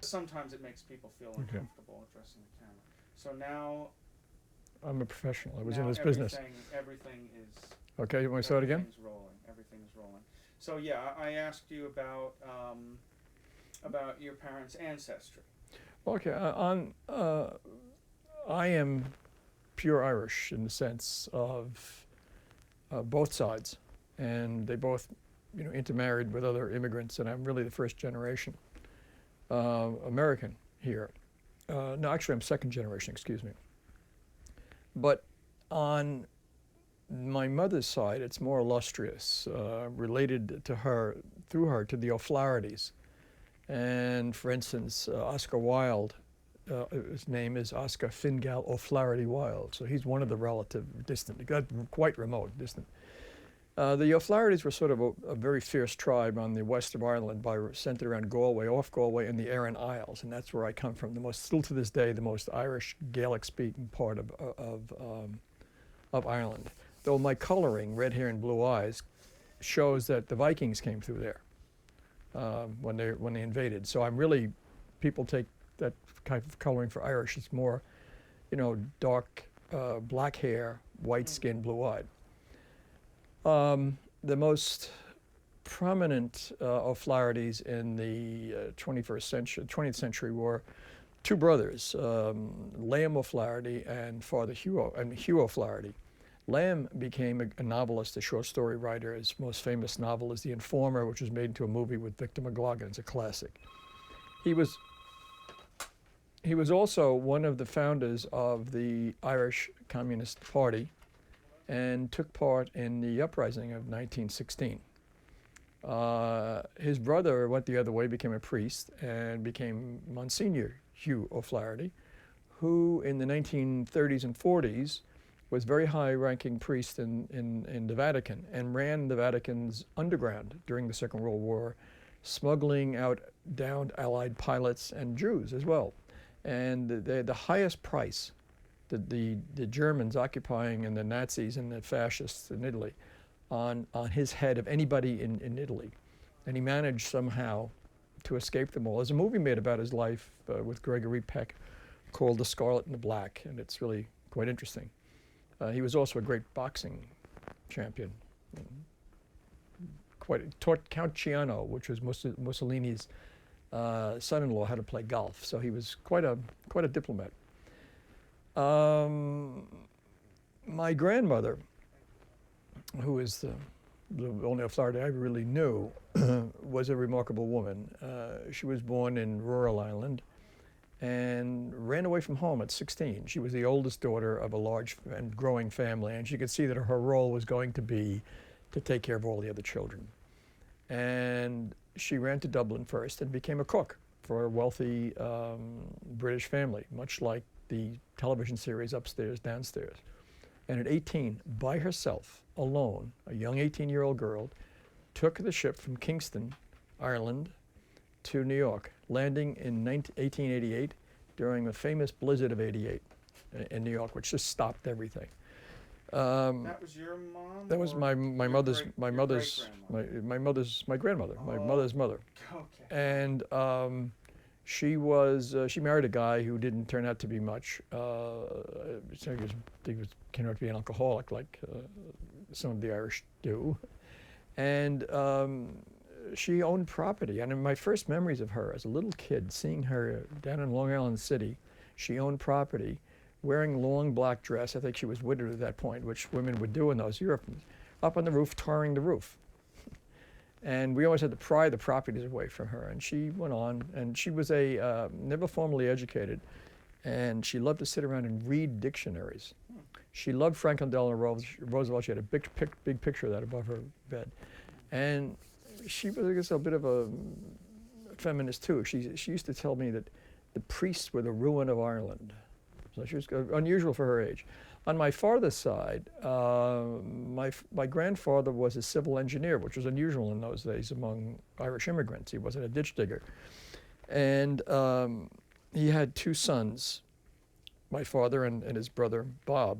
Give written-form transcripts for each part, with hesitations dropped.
Sometimes it makes people feel uncomfortable addressing the camera. So now I'm a professional. I was now in this business. everything is Okay, you want to start again? everything's rolling. Everything's rolling. So yeah, I asked you about your parents' ancestry. Okay, I am pure Irish in the sense of both sides, and they both, intermarried with other immigrants, and I'm really the first generation American here. No, actually, I'm second generation. Excuse me. But on my mother's side, it's more illustrious, related to her, through her, to the O'Flahertys. And for instance, Oscar Wilde, his name is Oscar Fingal O'Flaherty Wilde, so he's one of the relative distant, quite remote, distant. The O'Flahertys were sort of a very fierce tribe on the west of Ireland, centered around Galway, off Galway, and the Aran Isles, and that's where I come from. Still to this day, the most Irish Gaelic-speaking part of Ireland. Though my coloring, red hair and blue eyes, shows that the Vikings came through there when they invaded. So I'm really, people take that kind of coloring for Irish. It's more, dark black hair, white skin, blue eyed. The most prominent O'Flahertys in the 20th century were two brothers, Liam O'Flaherty and Father Hugh O'Flaherty. Lamb became a novelist, a short story writer. His most famous novel is The Informer, which was made into a movie with Victor McLaglen. It's a classic. He was also one of the founders of the Irish Communist Party and took part in the uprising of 1916. His brother went the other way, became a priest, and became Monsignor Hugh O'Flaherty, who in the 1930s and 40s was very high-ranking priest in the Vatican and ran the Vatican's underground during the Second World War, smuggling out downed Allied pilots and Jews as well. And the highest price that the Germans occupying and the Nazis and the fascists in Italy on his head of anybody in Italy. And he managed somehow to escape them all. There's a movie made about his life with Gregory Peck called The Scarlet and the Black, and it's really quite interesting. He was also a great boxing champion. Taught Count Ciano, which was Mussolini's son-in-law, how to play golf. So he was quite a diplomat. My grandmother, who is the only O'Flaherty I really knew, was a remarkable woman. She was born in rural Ireland and ran away from home at 16. She was the oldest daughter of a large and growing family, and she could see that her role was going to be to take care of all the other children. And she ran to Dublin first and became a cook for a wealthy British family, much like the television series Upstairs, Downstairs. And at 18, by herself, alone, a young 18-year-old girl, took the ship from Kingston, Ireland, to New York, landing in 1888 during the famous blizzard of '88 in New York, which just stopped everything. That was your mom? That was my mother's grandmother, my mother's mother. Okay. And she married a guy who didn't turn out to be much. He came out to be an alcoholic, like some of the Irish do. And she owned property. And in my first memories of her as a little kid, seeing her down in Long Island City, she owned property, wearing long black dress. I think she was widowed at that point, which women would do in those Europeans, up on the roof, tarring the roof. And we always had to pry the properties away from her. And she went on, and she was never formally educated, and she loved to sit around and read dictionaries. She loved Franklin Delano Roosevelt. She had a big picture of that above her bed. And she was, I guess, a bit of a feminist too. She used to tell me that the priests were the ruin of Ireland. So she was unusual for her age. On my father's side, my grandfather was a civil engineer, which was unusual in those days among Irish immigrants. He wasn't a ditch digger. And he had two sons, my father and his brother, Bob.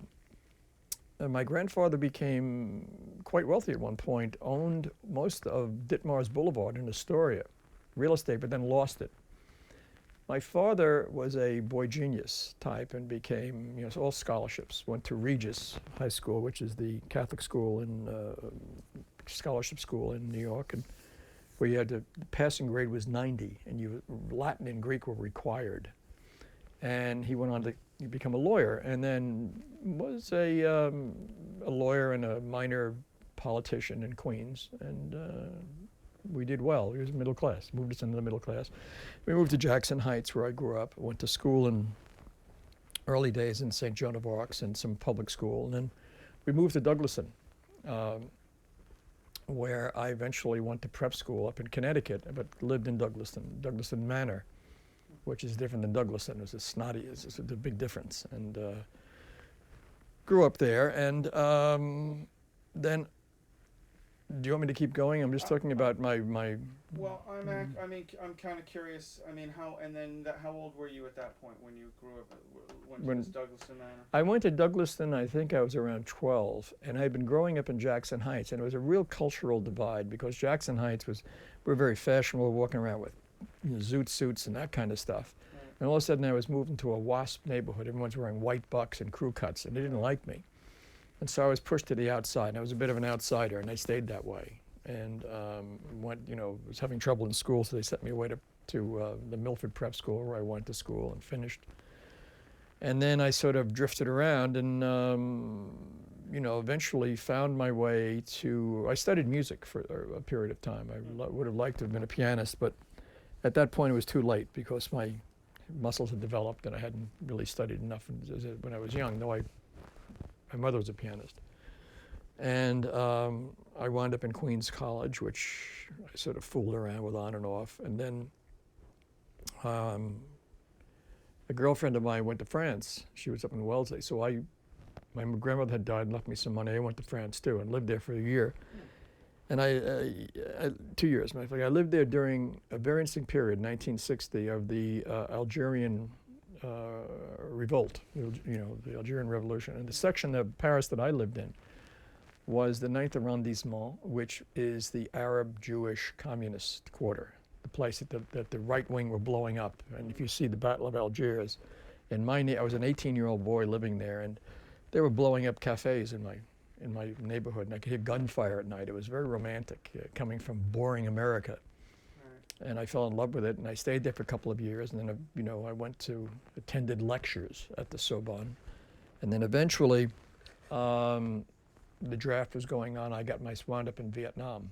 And my grandfather became quite wealthy at one point, owned most of Ditmars Boulevard in Astoria, real estate, but then lost it. My father was a boy genius type and became, all scholarships. Went to Regis High School, which is the Catholic school in scholarship school in New York, and where you had the passing grade was 90, and Latin and Greek were required. And he went on to become a lawyer, and then was a lawyer and a minor politician in Queens, and we did well. He was middle class, moved us into the middle class. We moved to Jackson Heights, where I grew up. Went to school in early days in St. Joan of Arc and some public school, and then we moved to Douglaston, where I eventually went to prep school up in Connecticut, but lived in Douglaston Manor, which is different than Douglaston. It was snotty, it's a big difference. And grew up there, and then, do you want me to keep going? I'm just talking about my. Well, I'm kind of curious. I mean, how old were you at that point when you grew up? Went to Douglaston Manor? I went to Douglaston. I think I was around 12, and I'd been growing up in Jackson Heights, and it was a real cultural divide because Jackson Heights we're very fashionable, walking around with zoot suits and that kind of stuff. Right. And all of a sudden, I was moved into a WASP neighborhood. Everyone's wearing white bucks and crew cuts, and they didn't like me. And so I was pushed to the outside, and I was a bit of an outsider, and I stayed that way. And was having trouble in school, so they sent me away to the Milford Prep School, where I went to school and finished. And then I sort of drifted around and, eventually found my way I studied music for a period of time. I would have liked to have been a pianist, but at that point it was too late because my muscles had developed and I hadn't really studied enough when I was young, though my mother was a pianist. And I wound up in Queens College, which I sort of fooled around with on and off. And then a girlfriend of mine went to France. She was up in Wellesley. So my grandmother had died and left me some money. I went to France too and lived there for a year. And 2 years, matter of fact. I lived there during a very interesting period, 1960, of the Algerian revolt, the Algerian Revolution. And the section of Paris that I lived in was the 9th arrondissement, which is the Arab Jewish communist quarter, the place that the right wing were blowing up. And if you see the Battle of Algiers, I was an 18-year-old boy living there, and they were blowing up cafes in my neighborhood, and I could hear gunfire at night. It was very romantic, coming from boring America. Right. And I fell in love with it, and I stayed there for a couple of years, and then I attended lectures at the Sorbonne, and then eventually, the draft was going on. I wound up in Vietnam.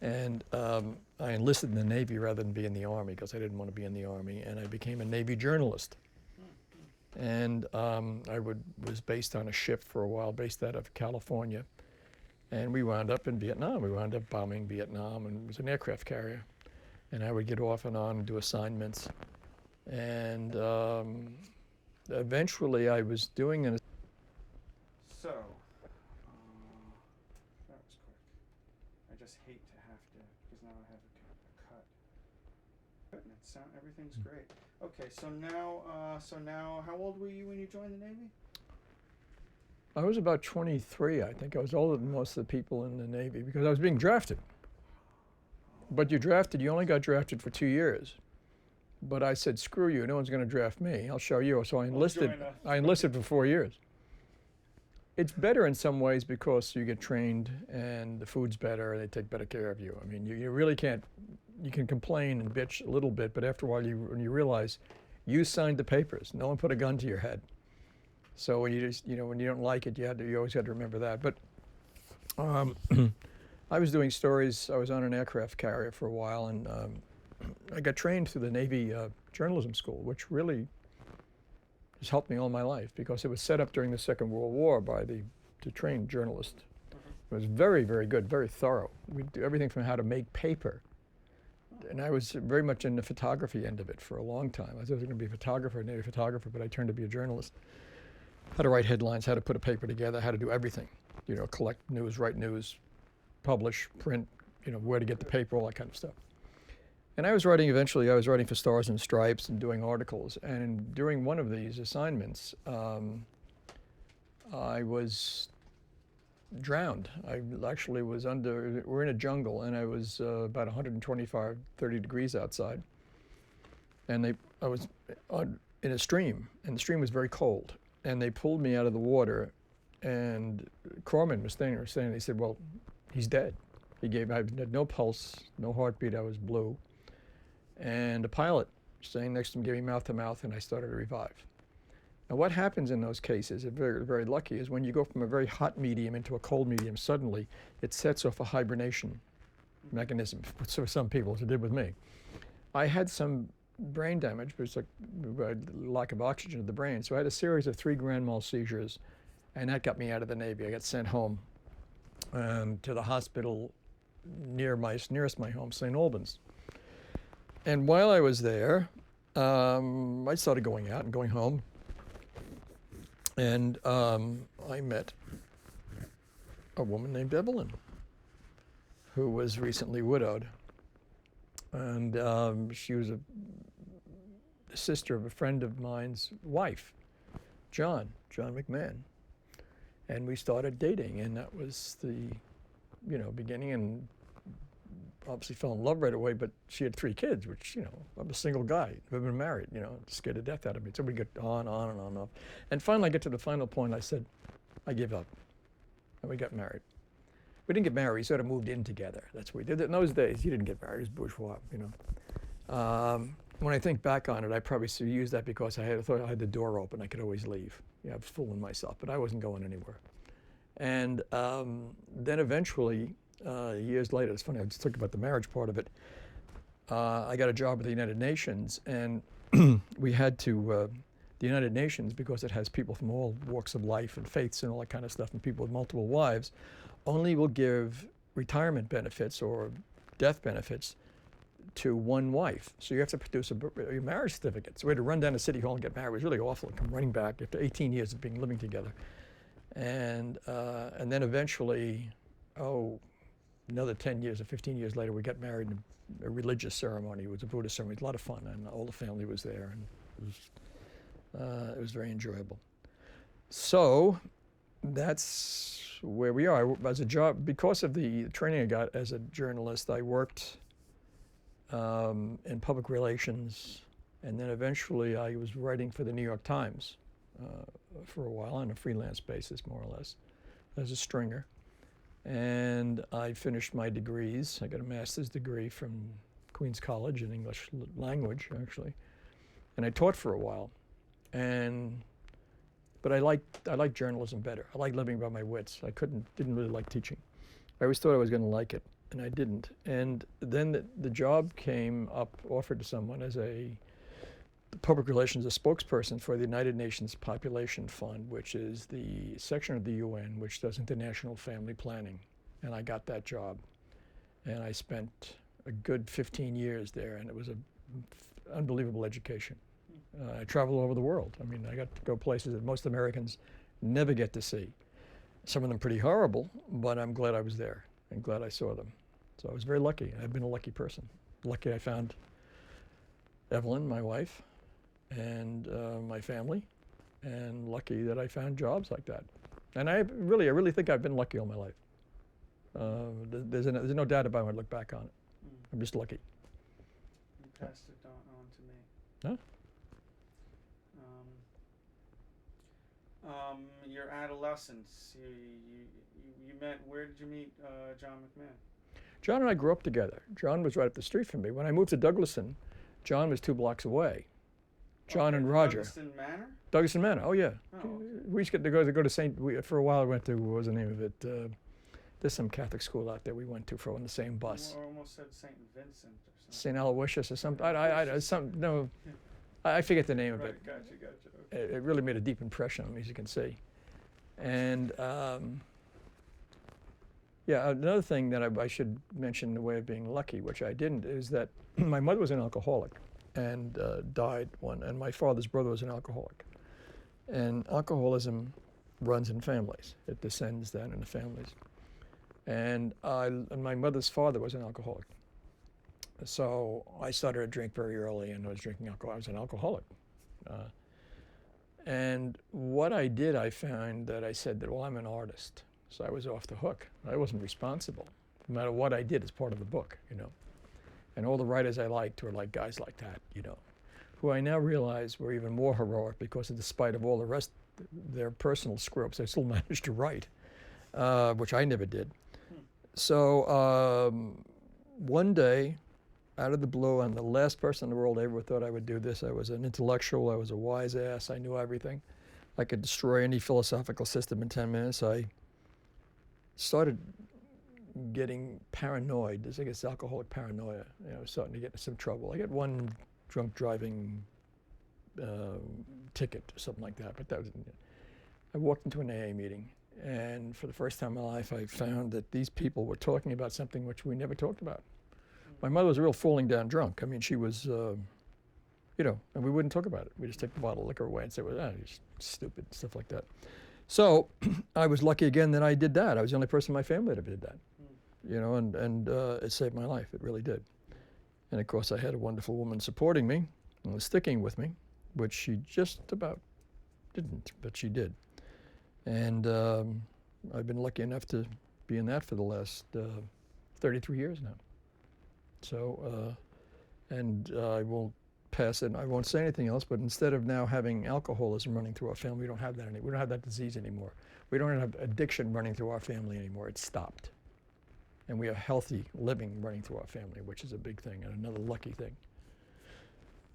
And I enlisted in the Navy rather than be in the Army because I didn't want to be in the Army, and I became a Navy journalist. And I was based on a ship for a while, based out of California. And we wound up in Vietnam. We wound up bombing Vietnam, and it was an aircraft carrier. And I would get off and on and do assignments. And eventually I was doing an So, that was quick. I just hate to have to, because now I have a cut. Everything's great. Okay, so now, how old were you when you joined the Navy? I was about 23, I think. I was older than most of the people in the Navy because I was being drafted. But you only got drafted for 2 years. But I said, screw you, no one's going to draft me. I'll show you. So I enlisted for 4 years. It's better in some ways because you get trained and the food's better and they take better care of you. I mean, you really can't, you can complain and bitch a little bit, but after a while when you realize you signed the papers, no one put a gun to your head. So when you when you don't like it, you always had to remember that. But I was doing stories, I was on an aircraft carrier for a while, and I got trained through the Navy journalism school, which really has helped me all my life because it was set up during the Second World War to train journalists. It was very, very good, very thorough. We'd do everything from how to make paper. And I was very much in the photography end of it for a long time. I thought I was going to be a photographer, Navy photographer, but I turned to be a journalist. How to write headlines, how to put a paper together, how to do everything. Collect news, write news, publish, print, where to get the paper, all that kind of stuff. And I was writing for Stars and Stripes and doing articles. And during one of these assignments, I was drowned. I actually was we're in a jungle, and I was about 125, 30 degrees outside. and I was in a stream, and the stream was very cold, and they pulled me out of the water, and Corman was standing there. He said, "Well, he's dead." I had no pulse, no heartbeat. I was blue, and the pilot standing next to him gave me mouth to mouth, and I started to revive. Now, what happens in those cases, if very, very lucky, is when you go from a very hot medium into a cold medium, suddenly it sets off a hibernation mechanism for some people, as it did with me. I had some brain damage, but it's like lack of oxygen to the brain. So I had a series of 3 grand mal seizures, and that got me out of the Navy. I got sent home to the hospital nearest my home, St. Albans. And while I was there, I started going out and going home. And I met a woman named Evelyn, who was recently widowed. And she was the sister of a friend of mine's wife, John McMahon. And we started dating, and that was the, beginning, and obviously fell in love right away, but she had 3 kids, which, I'm a single guy, never been married, scared to death out of me. So we get on and on. And finally I get to the final point. I said, I give up. And we got married. We didn't get married, we sort of moved in together. That's what we did. In those days, you didn't get married, it was bourgeois, When I think back on it, I probably used that because I thought I had the door open, I could always leave. I was fooling myself, but I wasn't going anywhere. And then eventually, years later, it's funny, I just talked about the marriage part of it. I got a job at the United Nations, and we had to, the United Nations, because it has people from all walks of life and faiths and all that kind of stuff, and people with multiple wives, only will give retirement benefits or death benefits to one wife. So you have to produce a marriage certificate. So we had to run down to City Hall and get married. It was really awful and come running back after 18 years of living together. And then eventually, another 10 years or 15 years later, we got married in a religious ceremony. It was a Buddhist ceremony. It was a lot of fun, and all the family was there, and it was very enjoyable. So that's where we are. As a job, because of the training I got as a journalist, I worked in public relations, and then eventually I was writing for the New York Times for a while on a freelance basis, more or less, as a stringer. And I finished my degrees. I got a master's degree from Queens College in English language, actually. And I taught for a while. But I liked journalism better. I liked living by my wits. Didn't really like teaching. I always thought I was going to like it, and I didn't. And then the job came up, offered to someone as a public relations, a spokesperson for the United Nations Population Fund, which is the section of the UN which does international family planning. And I got that job. And I spent a good 15 years there, and it was an unbelievable education. I traveled all over the world. I mean, I got to go places that most Americans never get to see. Some of them pretty horrible, but I'm glad I was there and glad I saw them. So I was very lucky. I've been a lucky person. Lucky I found Evelyn, my wife, and my family, and lucky that I found jobs like that. And I really think I've been lucky all my life. There's no doubt about it when I look back on it. I'm just lucky. You passed it on to me. Huh? Your adolescence, you met, where did you meet John McMahon? John and I grew up together. John was right up the street from me. When I moved to Douglaston, John was 2 blocks away. John and Roger. Douglaston Manor? Douglaston Manor, oh yeah. Oh, okay. We used to go to for a while I went to, what was the name of it? There's some Catholic school out there we went to on the same bus. You almost said St. Vincent or something. St. Aloysius or something. I forget the name of it. Gotcha. It really made a deep impression on me, as you can see. And another thing that I should mention in the way of being lucky, which I didn't, is that my mother was an alcoholic and died and my father's brother was an alcoholic. And alcoholism runs in families. It descends then in the families. And my mother's father was an alcoholic. So I started to drink very early, and I was drinking alcohol. I was an alcoholic. And what I did, I found that I said that, well, I'm an artist. So I was off the hook. I wasn't responsible, no matter what I did as part of the book, And all the writers I liked were like guys like that, who I now realize were even more heroic because, in spite of all the rest, their personal screw-ups, they still managed to write, which I never did. So one day, out of the blue, I'm the last person in the world I ever thought I would do this. I was an intellectual. I was a wise ass. I knew everything. I could destroy any philosophical system in 10 minutes. I started getting paranoid. There's, I guess, alcoholic paranoia. Starting to get into some trouble. I got one drunk driving ticket or something like that, but that was. I walked into an AA meeting, and for the first time in my life, I found that these people were talking about something which we never talked about. My mother was a real falling down drunk. I mean, she was, and we wouldn't talk about it. We just take the bottle of liquor away and say, well, you're stupid, stuff like that. So I was lucky again that I did that. I was the only person in my family that ever did that, and it saved my life. It really did. And of course, I had a wonderful woman supporting me and sticking with me, which she just about didn't, but she did. And I've been lucky enough to be in that for the last 33 years now. So, I won't pass it. I won't say anything else, but instead of now having alcoholism running through our family, we don't have that anymore. We don't have that disease anymore. We don't have addiction running through our family anymore. It's stopped. And we have healthy living running through our family, which is a big thing and another lucky thing.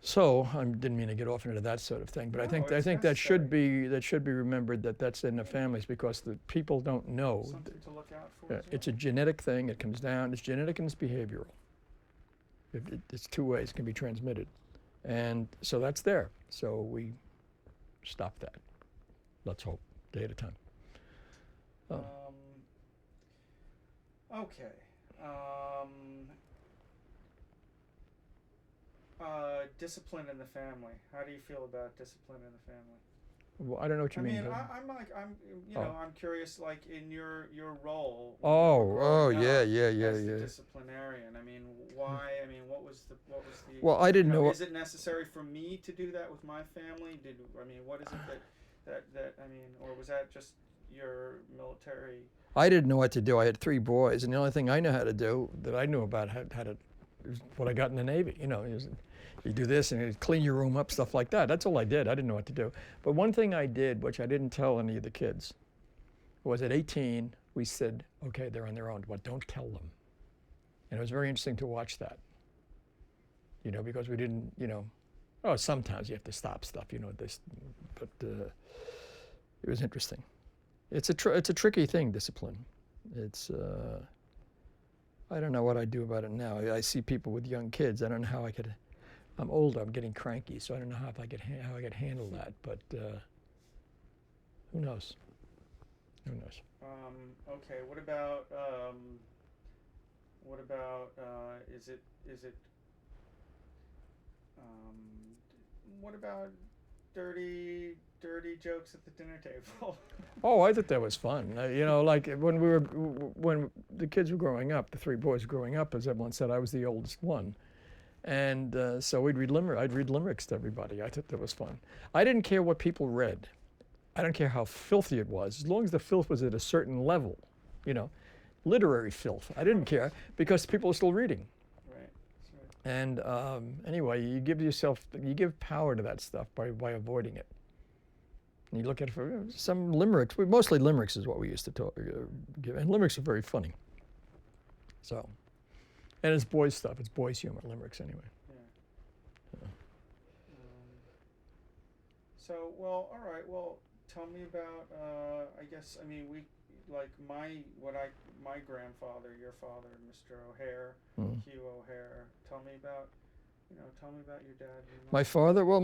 So I didn't mean to get off into that sort of thing, but No, I think that should be remembered, that that's in the families, because the people don't know. Something to look out for. As well. It's a genetic thing. It comes down. It's genetic and it's behavioral. It's two ways. It can be transmitted, and so that's there. So we stop that. Let's hope, day at a time. Oh. Okay. Discipline in the family. How do you feel about discipline in the family? Well, I don't know what you mean. I'm curious, like in your role. Yeah. Disciplinarian. I mean, why? I mean, what was the? Well, I didn't know. Is it necessary for me to do that with my family? What is it that or was that just your military? I didn't know what to do. I had 3 boys, and the only thing I knew how to do, that I knew about how to, is what I got in the Navy. You do this and you clean your room up, stuff like that. That's all I did. I didn't know what to do. But one thing I did, which I didn't tell any of the kids, was at 18, we said, okay, they're on their own, but don't tell them. And it was very interesting to watch that, because we didn't, sometimes you have to stop stuff, but it was interesting. It's a tricky thing, discipline. It's, I don't know what I'd do about it now. I see people with young kids. I don't know how I could. I'm older. I'm getting cranky, so I don't know how I could handle that. But who knows? Who knows? Okay. What about what about dirty jokes at the dinner table? Oh, I thought that was fun. Like when the kids were growing up, the 3 boys growing up, as everyone said, I was the oldest one. And so I'd read limericks to everybody. I thought that was fun. I didn't care what people read. I don't care how filthy it was, as long as the filth was at a certain level, literary filth. I didn't care, because people are still reading. Right. And anyway, you give power to that stuff by avoiding it. And you look at it for some limericks. Mostly limericks is what we used to give, and limericks are very funny. So, and it's boys stuff. It's boys humor, limericks anyway. Yeah. So, well, all right. Well, tell me about. My grandfather, your father, Mr. O'Hare, Hugh O'Hare. Tell me about your dad. My father. Well,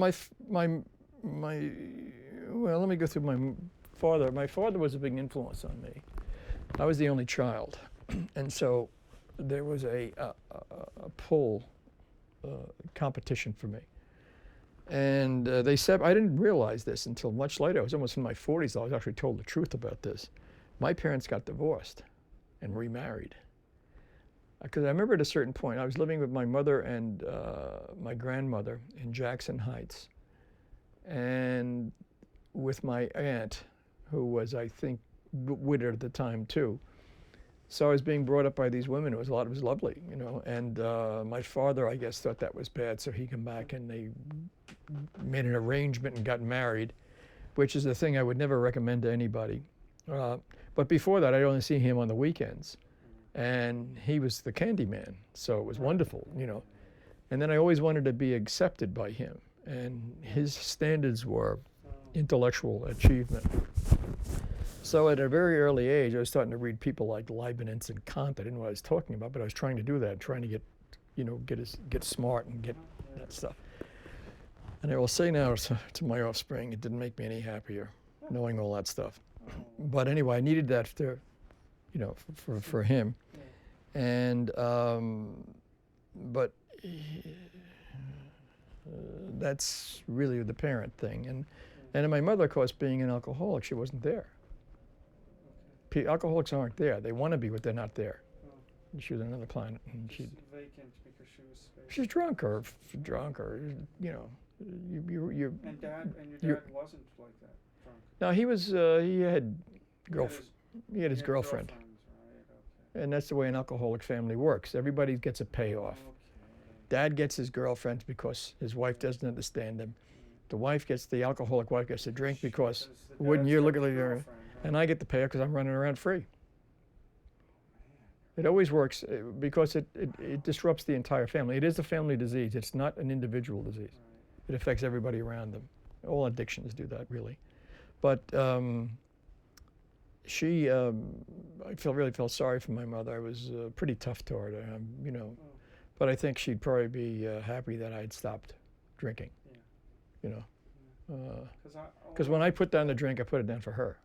well, let me go through my father. My father was a big influence on me. I was the only child, and so there was a pull competition for me. And they said, I didn't realize this until much later. I was almost in my 40s. I was actually told the truth about this. My parents got divorced and remarried. Because I remember at a certain point, I was living with my mother and my grandmother in Jackson Heights, and with my aunt, who was, I think, widowed at the time too. So I was being brought up by these women. It was lovely, and my father, I guess, thought that was bad, so he came back and they made an arrangement and got married, which is a thing I would never recommend to anybody. But before that, I'd only see him on the weekends, and he was the candy man, so it was wonderful, you know. And then I always wanted to be accepted by him, and his standards were intellectual achievement. So at a very early age, I was starting to read people like Leibniz and Kant. I didn't know what I was talking about, but I was trying to do that, trying to get, you know, get smart and get that stuff. And I will say now to my offspring, it didn't make me any happier, knowing all that stuff. But anyway, I needed that to, you know, for him. And, but that's really the parent thing. And my mother, of course, being an alcoholic, she wasn't there. Alcoholics aren't there. They want to be, but they're not there. She was on another planet, and Just vacant because she was spacious. she's drunk or you know, you. And your dad wasn't like that, drunk. No, he was. He had He had his girlfriend, Right, okay. and that's the way an alcoholic family works. Everybody gets a payoff. Okay. Dad gets his girlfriend because his wife doesn't understand him. The alcoholic wife gets a drink because wouldn't you look at her? And I get the payoff because I'm running around free. It always works because it disrupts the entire family. It is a family disease. It's not an individual disease. It affects everybody around them. All addictions do that, really. But she, I really felt sorry for my mother. I was pretty tough toward her, you know. But I think she'd probably be happy that I'd stopped drinking, you know. Because when I put down the drink, I put it down for her.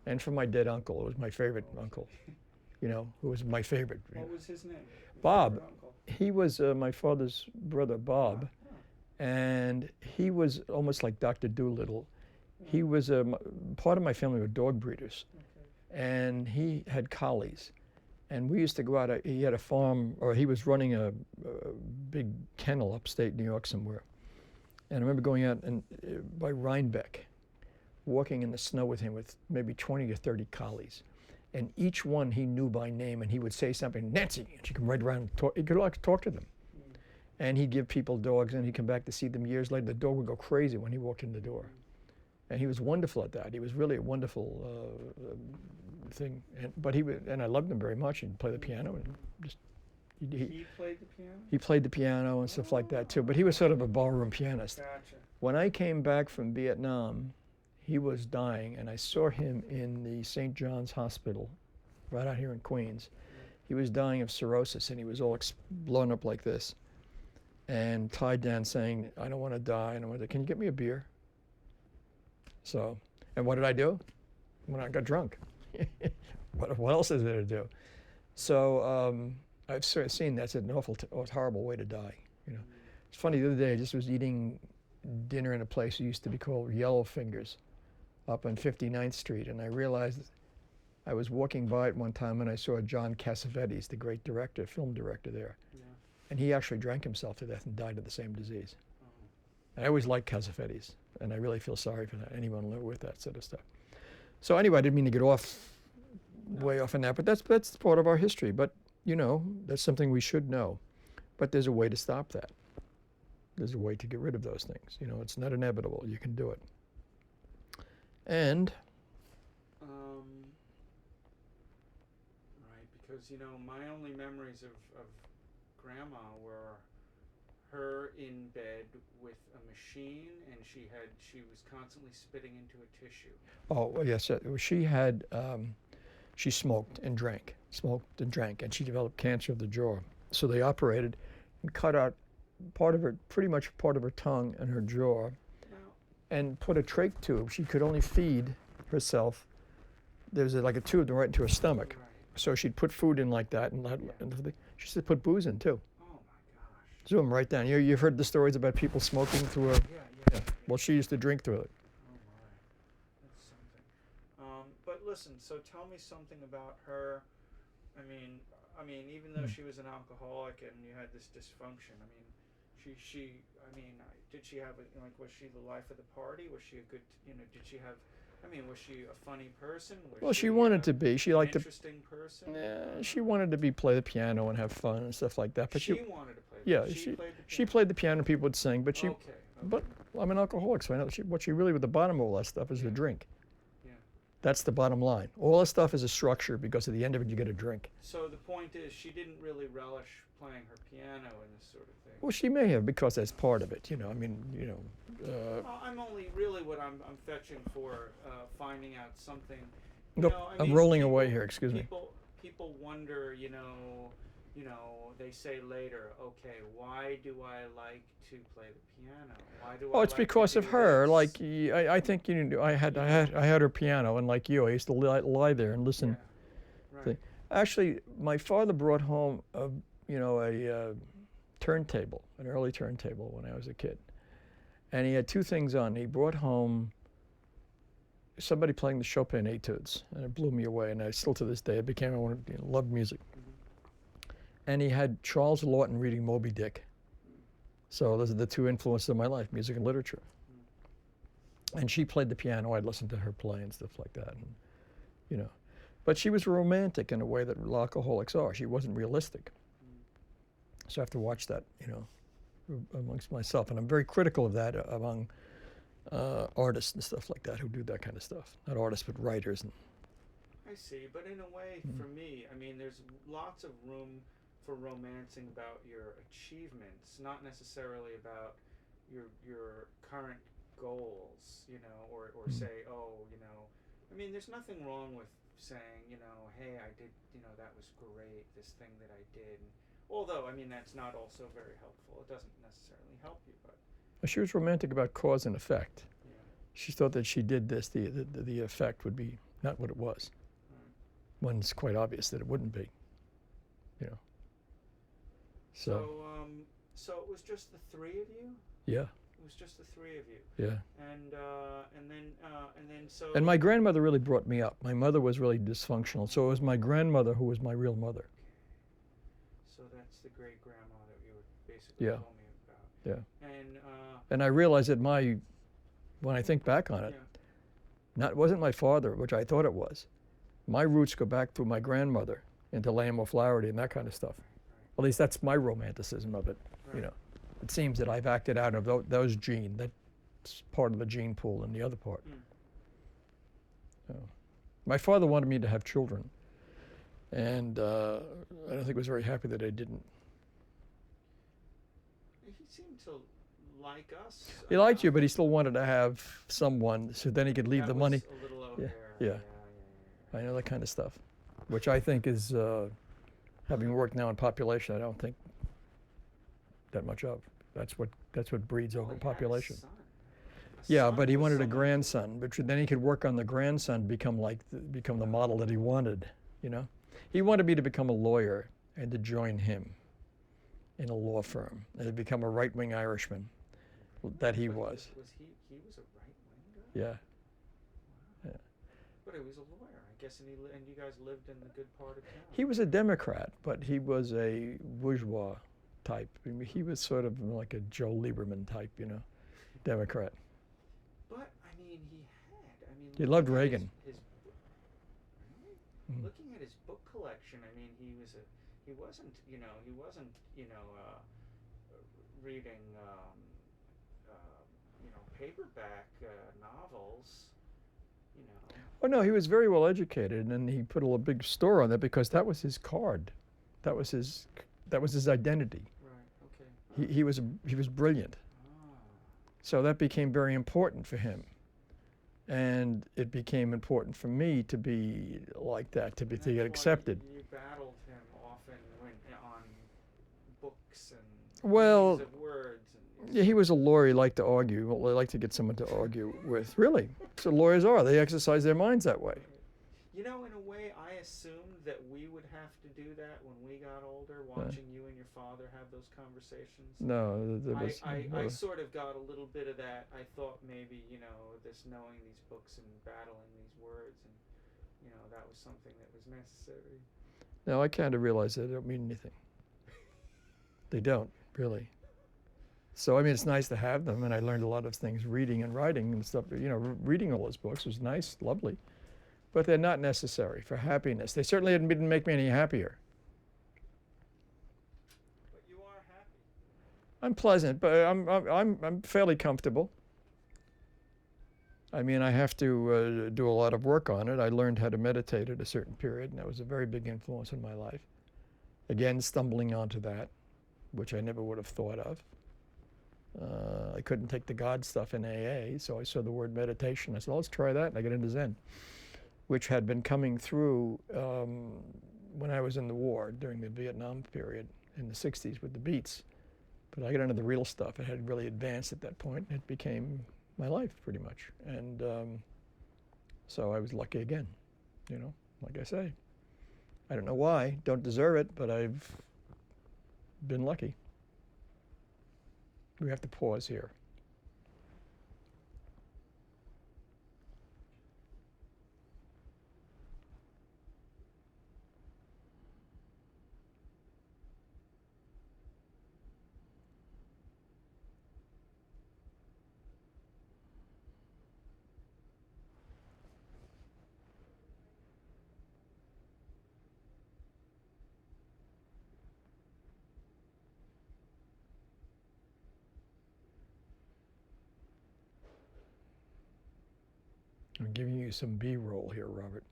And for my dead uncle. It was my favorite uncle, you know, who was my favorite. What was his name? Bob. He was my father's brother, Bob. And he was almost like Dr. Doolittle. He was part of my family were dog breeders. And he had collies. And we used to go out, he had a farm, or he was running a big kennel upstate New York somewhere. And I remember going out by Rhinebeck, walking in the snow with him with maybe 20 or 30 collies. And each one he knew by name, and he would say something, Nancy, and she'd come right around and talk. He could like talk to them. And he'd give people dogs, and he'd come back to see them years later. The dog would go crazy when he walked in the door. And he was wonderful at that. He was really a wonderful thing. And I loved him very much. He'd play the piano and just. He played the piano? He played the piano and stuff like that too. But he was sort of a ballroom pianist. Gotcha. When I came back from Vietnam, he was dying, and I saw him in the St. John's Hospital, right out here in Queens. He was dying of cirrhosis, and he was all blown up like this, and tied down, saying, "I don't want to die. I don't want to. Can you get me a beer?" So, and what did I do? When I got drunk. What else is there to do? So I've sort of seen that's an awful, horrible way to die. You know, it's funny. The other day, I just was eating dinner in a place that used to be called Yellow Fingers, up on 59th Street, and I realized I was walking by it one time and I saw John Cassavetes, the great director, film director there, and he actually drank himself to death and died of the same disease. I always liked Cassavetes, and I really feel sorry for that, anyone with that sort of stuff. So anyway, I didn't mean to get way off on that, but that's part of our history. But you know, that's something we should know. But there's a way to stop that. There's a way to get rid of those things. You know, it's not inevitable. You can do it. And right, because you know, my only memories of Grandma were her in bed with a machine, and she was constantly spitting into a tissue. Oh yes, she had she smoked and drank, and she developed cancer of the jaw. So they operated and cut out pretty much part of her tongue and her jaw, and put a trach tube. She could only feed herself. There's like a tube right into her stomach. Right. So she'd put food in like that, and she said put booze in too. Oh my gosh. Zoom right down. You've heard the stories about people smoking through a. Yeah. Well, she used to drink through it. Oh my, that's something. But listen, so tell me something about her. I mean, even though she was an alcoholic and you had this dysfunction, I mean, did she have was she the life of the party? Was she a good, did she have I mean, was she a funny person? Was Well, she she wanted to be. She an liked to. interesting person? She wanted to be play the piano and have fun and stuff like that. But She wanted to play. yeah, She played the she piano. played the piano. People would sing, but she. Okay. But I'm an alcoholic, so I know what she really, with the bottom of all that stuff is the Yeah. drink. Yeah. That's the bottom line. All that stuff is a structure because at the end of it you get a drink. So the point is, she didn't really relish playing her piano and this sort of thing. Well, she may have because that's part of it. I mean, Well, I'm only really what I'm fetching for finding out something. Nope, I'm rolling away here. Excuse me. People wonder, they say later, okay, why do I like to play the piano? Why do I Oh, it's like to because of do her. this? Like I think I had her piano, and like you, I used to lie there and listen. Yeah. Right. Actually, my father brought home a turntable, an early turntable when I was a kid, and he had two things on. He brought home somebody playing the Chopin etudes, and it blew me away. And I still to this day, I loved music. And he had Charles Lawton reading Moby Dick. So those are the two influences of my life, music and literature. And she played the piano. I'd listen to her play and stuff like that. And, but she was romantic in a way that alcoholics are. She wasn't realistic. So I have to watch that, amongst myself. And I'm very critical of that among artists and stuff like that who do that kind of stuff. Not artists, but writers. I see, but in a way, for me, I mean, there's lots of room for romancing about your achievements, not necessarily about your current goals, or say, I mean, there's nothing wrong with saying, hey, I did, that was great, this thing that I did. Although, I mean, that's not also very helpful. It doesn't necessarily help you, but. She was romantic about cause and effect. Yeah. She thought that she did this, the effect would be not what it was. When it's quite obvious that it wouldn't be, So it was just the three of you? Yeah. It was just the three of you. Yeah. And then so. And my grandmother really brought me up. My mother was really dysfunctional, so it was my grandmother who was my real mother. So that's the great grandma that you were basically Yeah. told me about. Yeah. And I realized that when I think back on it, it wasn't my father, which I thought it was. My roots go back through my grandmother into Lamb O'Flaherty and that kind of stuff. At least that's my romanticism of it. Right. It seems that I've acted out of those genes. That's part of the gene pool, and the other part. My father wanted me to have children, and I don't think he was very happy that I didn't. He seemed to like us. He liked you, but he still wanted to have someone, so then he could leave that the was money. A little Yeah. O'Hare. Yeah. I know that kind of stuff, which I think is, having worked now in population, I don't think that much of. That's what breeds Well, he had a overpopulation. son. Yeah, son but he was wanted a someone- grandson, but then he could work on the grandson, become the model that he wanted. He wanted me to become a lawyer and to join him in a law firm and to become a right-wing Irishman, that he But was. He was a right-wing guy? Yeah. But he was a lawyer, I guess, and you guys lived in the good part of town. He was a Democrat, but he was a bourgeois type. I mean, he was sort of like a Joe Lieberman type, Democrat. But He loved looking at Reagan. Looking at his book collection, I mean, he wasn't reading, paperback novels. Oh no, he was very well educated, and he put a big store on that because that was his card, that was his identity. Right. Okay. He was brilliant, so that became very important for him, and it became important for me to be like that, to get accepted. You battled him often on books and Well, meanings of words. Yeah, he was a lawyer. He liked to argue. Well, they like to get someone to argue with. Really, so lawyers are. They exercise their minds that way. In a way, I assumed that we would have to do that when we got older, watching you and your father have those conversations. No, there was. I sort of got a little bit of that. I thought maybe, this knowing these books and battling these words, and, that was something that was necessary. No, I kind of realize that they don't mean anything. They don't, really. So I mean, it's nice to have them, and I learned a lot of things reading and writing and stuff. You know, reading all those books was nice, lovely, but they're not necessary for happiness. They certainly didn't make me any happier. But you are happy. I'm pleasant, but I'm fairly comfortable. I mean, I have to do a lot of work on it. I learned how to meditate at a certain period, and that was a very big influence in my life. Again, stumbling onto that, which I never would have thought of. I couldn't take the God stuff in AA, so I saw the word meditation. I said, let's try that, and I got into Zen, which had been coming through when I was in the war during the Vietnam period in the 60s with the beats. But I got into the real stuff. It had really advanced at that point. It became my life, pretty much. And so I was lucky again, you know, like I say. I don't know why, don't deserve it, but I've been lucky. We have to pause here. I'm giving you some B-roll here, Robert.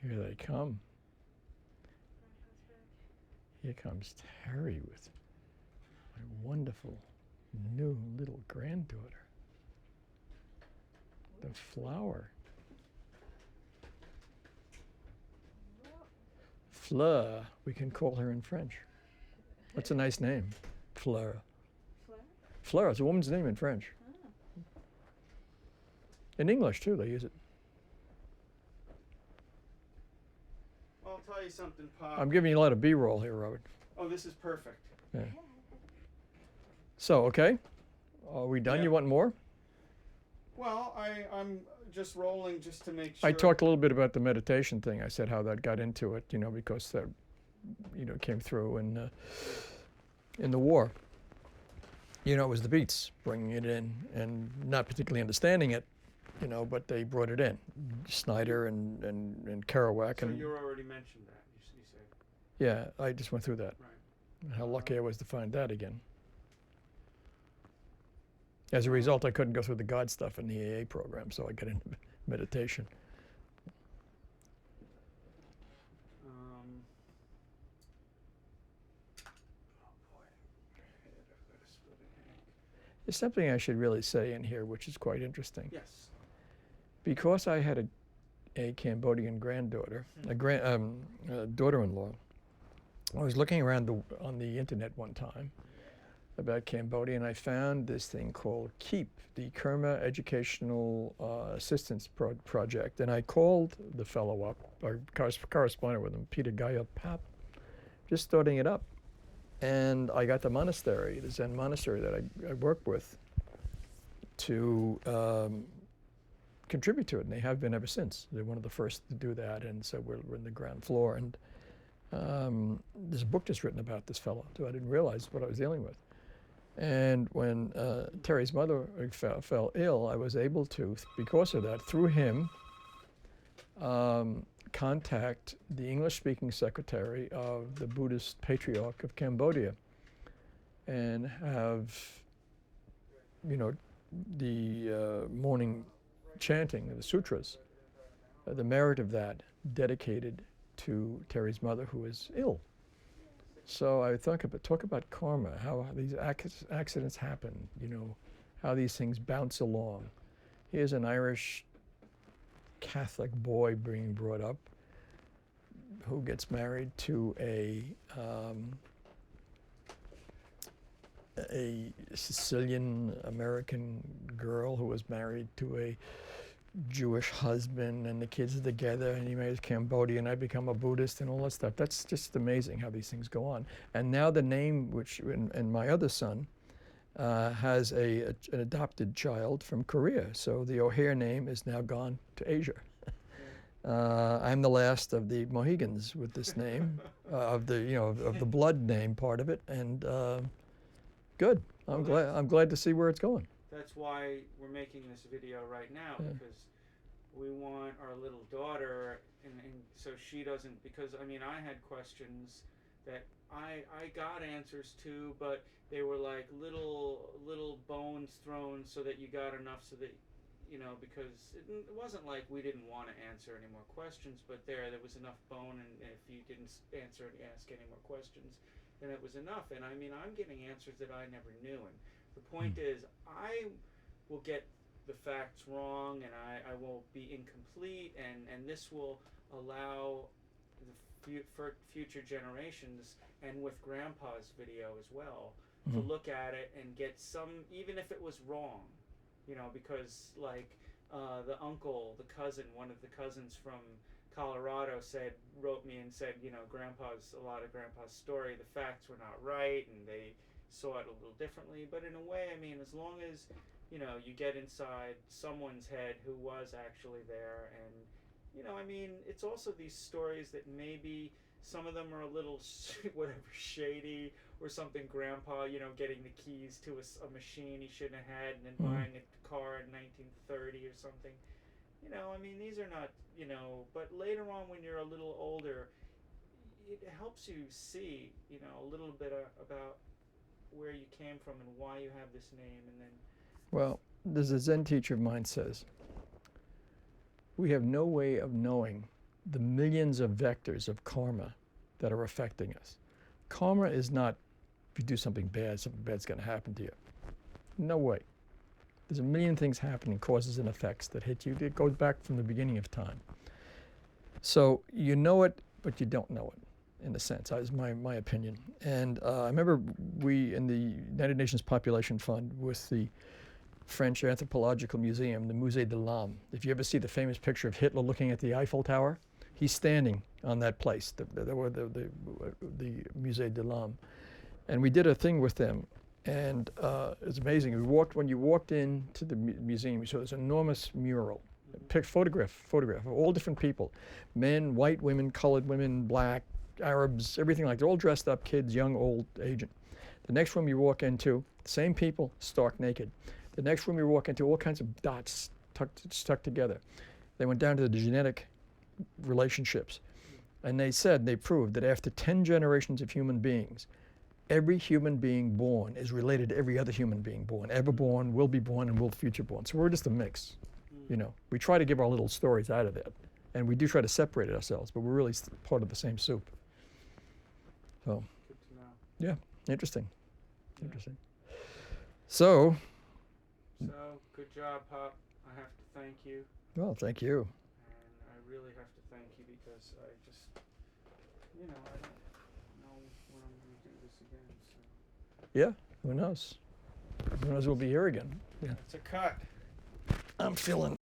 Here they come. Here comes Terry with my wonderful new little granddaughter. The flower. Fleur, we can call her in French. That's a nice name, Fleur. Fleur? Fleur, it's a woman's name in French. Oh. In English, too, they use it. I'll tell you something, Pop. I'm giving you a lot of B-roll here, Robert. Oh, this is perfect. Yeah. So, okay. Are we done? Yeah. You want more? Well, I'm just rolling just to make sure. I talked a little bit about the meditation thing. I said how that got into it, you know, because that, you know, came through in the war. You know, it was the Beats bringing it in and not particularly understanding it, you know, but they brought it in. Snyder and Kerouac. So and you already mentioned that, you said. yeah, I just went through that. Right. How lucky I was to find that again. As a result, I couldn't go through the God stuff in the AA program, so I got into meditation. Oh boy, I've got a splitting headache. There's something I should really say in here, which is quite interesting. Yes. Because I had a Cambodian granddaughter, a daughter-in-law, I was looking around on the internet one time about Cambodia, and I found this thing called KEEP, the Kerma Educational Assistance Project. And I called the fellow up, or corresponded with him, Peter Gaya Pap, just starting it up. And I got the monastery, the Zen monastery that I work with, to contribute to it, and they have been ever since. They're one of the first to do that, and so we're in the ground floor. And there's a book just written about this fellow, so I didn't realize what I was dealing with. And when Terry's mother fell ill, I was able to, because of that, through him, contact the English-speaking secretary of the Buddhist Patriarch of Cambodia and have, you know, the morning chanting of the sutras, the merit of that dedicated to Terry's mother, who is ill. So I talk about karma, how these accidents happen, you know, how these things bounce along. Here's an Irish Catholic boy being brought up who gets married to a Sicilian American girl who was married to a Jewish husband, and the kids are together, and he marries Cambodian. I become a Buddhist and all that stuff. That's just amazing how these things go on. And now the name, which and my other son has an adopted child from Korea. So the O'Hare name is now gone to Asia. I'm the last of the Mohegans with this name, of the blood name part of it, and good. I'm glad to see where it's going. That's why we're making this video right now, because we want our little daughter, and so she doesn't, because I mean, I had questions that I got answers to, but they were like little bones thrown so that you got enough, so that, because it wasn't like we didn't want to answer any more questions, but there was enough bone, and if you didn't ask any more questions, then it was enough. And I mean, I'm getting answers that I never knew, and the point is, I will get the facts wrong, and I will be incomplete, and this will allow for future generations, and with Grandpa's video as well, to look at it and get some, even if it was wrong, because like the uncle, one of the cousins from Colorado wrote me and said, a lot of Grandpa's story, the facts were not right, and they saw it a little differently. But in a way, I mean, as long as you get inside someone's head who was actually there, and I mean, it's also these stories that maybe some of them are a little shady, or something. Grandpa, getting the keys to a machine he shouldn't have had, and then buying a car in 1930 or something. I mean, these are not, but later on, when you're a little older, it helps you see, a little bit about where you came from and why you have this name. And then, well, there's a Zen teacher of mine says, we have no way of knowing the millions of vectors of karma that are affecting us. Karma is not, if you do something bad's going to happen to you. No way. There's a million things happening, causes and effects that hit you. It goes back from the beginning of time. So you know it, but you don't know it, in a sense. That is my opinion. And I remember we, in the United Nations Population Fund, with the French Anthropological Museum, the Musée de l'Âme. If you ever see the famous picture of Hitler looking at the Eiffel Tower, he's standing on that place, the Musée de l'Âme. And we did a thing with them, and it's amazing. When you walked into the museum, you saw this enormous mural, photograph of all different people, men, white women, colored women, black, Arabs, everything like that, all dressed up, kids, young, old, aged. The next room you walk into, same people, stark naked. The next room you walk into, all kinds of dots stuck together. They went down to the genetic relationships. And they proved that after 10 generations of human beings, every human being born is related to every other human being born, ever born, will be born, and will future born. So we're just a mix. We try to give our little stories out of that. And we do try to separate ourselves, but we're really part of the same soup. So, good to know. Yeah, interesting. Yeah. Interesting. So, good job, Pop. I have to thank you. Well, thank you. And I really have to thank you, because I just, I don't know when I'm going to do this again. So. Yeah, who knows? Who knows we'll be here again. Yeah. It's a cut. I'm feeling